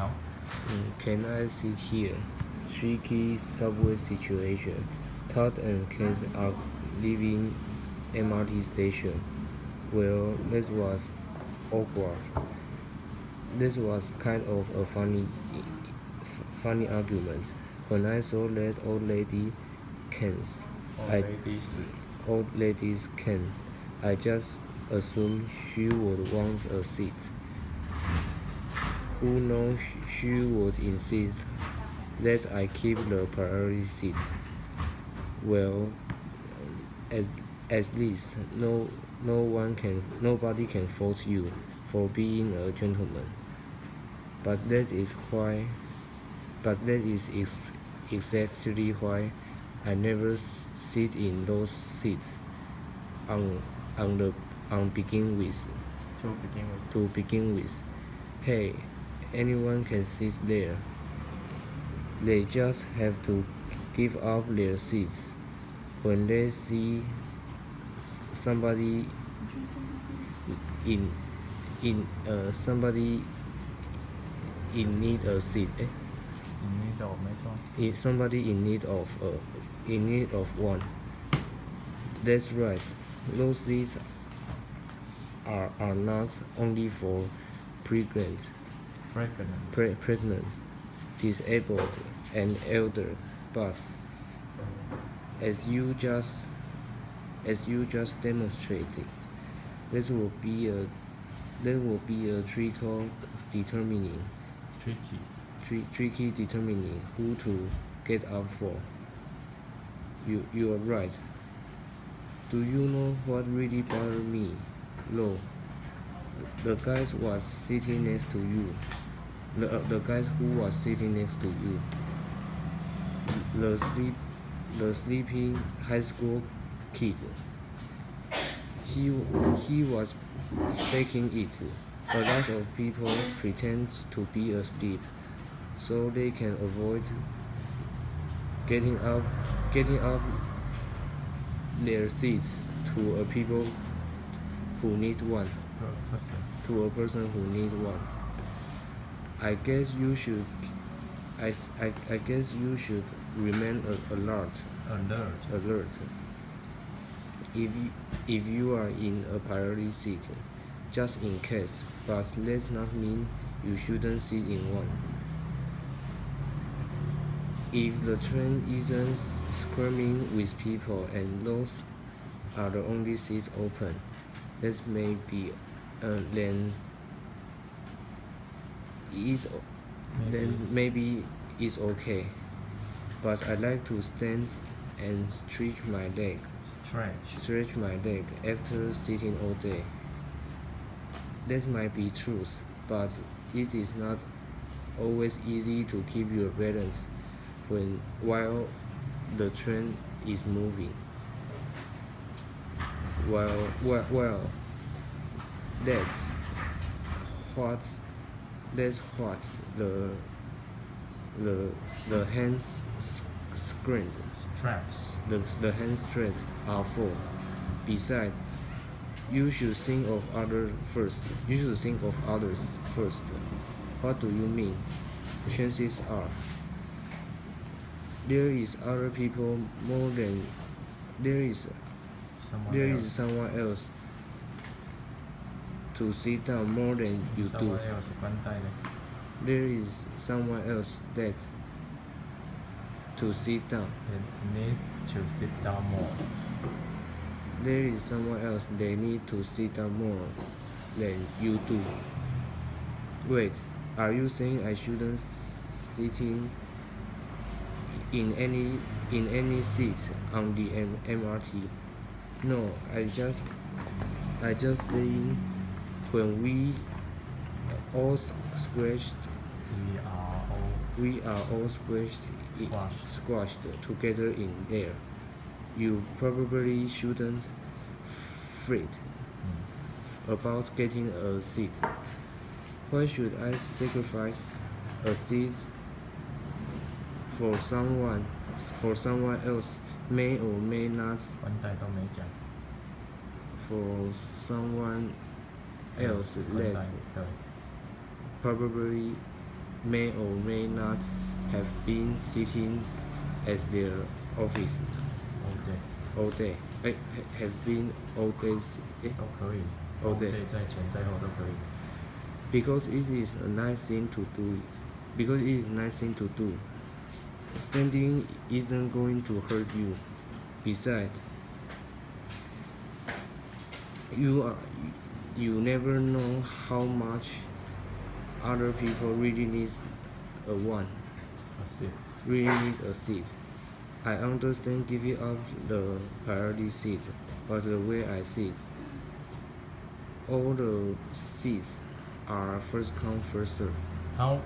好。Can I sit here? Tricky subway situation. Todd and Kate are leaving MRT station. Well, that was awkward. This was kind of a funny argument. When I saw that old lady Ken's, old lady's Ken, I just assumed she would want a seat. Who knows, she would insist that I keep the priority seat. Well, at least nobody can fault you for being a gentleman. But that is exactly why I never sit in those seats to begin with. Hey, anyone can sit there. They just have to give up their seats when they see somebody in need a seat. Somebody in need of one. That's right. Those seats are not only for pregnant, disabled, and elder, but as you just demonstrated, that will be a tricky determining who to get up for. You are right. Do you know what really bothered me? No, the guys who was sitting next to you. The sleeping high school kid. He was faking it. A lot of people pretend to be asleep so they can avoid getting up their seats to a person who need one. I guess you should remain alert. If you are in a priority seat, just in case, but that's not mean you shouldn't sit in one. If the train isn't screaming with people and those are the only seats open, that may be then maybe it's okay. But I like to stand and stretch my leg after sitting all day. That might be truth, but it is not always easy to keep your balance while the train is moving. Well, that's what the hand straps are for. Besides, you should think of others first. What do you mean? Chances are there is other people more than there is someone else to sit down more than you do. There is someone else that to sit down. There is someone else they need to sit down more than you do. Wait, are you saying I shouldn't sit in any seats on the MRT? No, I just saying when we are all squashed together in there, you probably shouldn't fret about getting a seat. Why should I sacrifice a seat for someone else may or may not? For someone else that probably may or may not have been sitting at their office all day all day. Have been all days. 都可以 all day 在前在后都可以。Because it is a nice thing to do it. Because it is a nice thing to do. Standing isn't going to hurt you. Besides, you never know how much other people really need a seat. I understand giving up the priority seat, but the way I see it, all the seats are first come first serve. How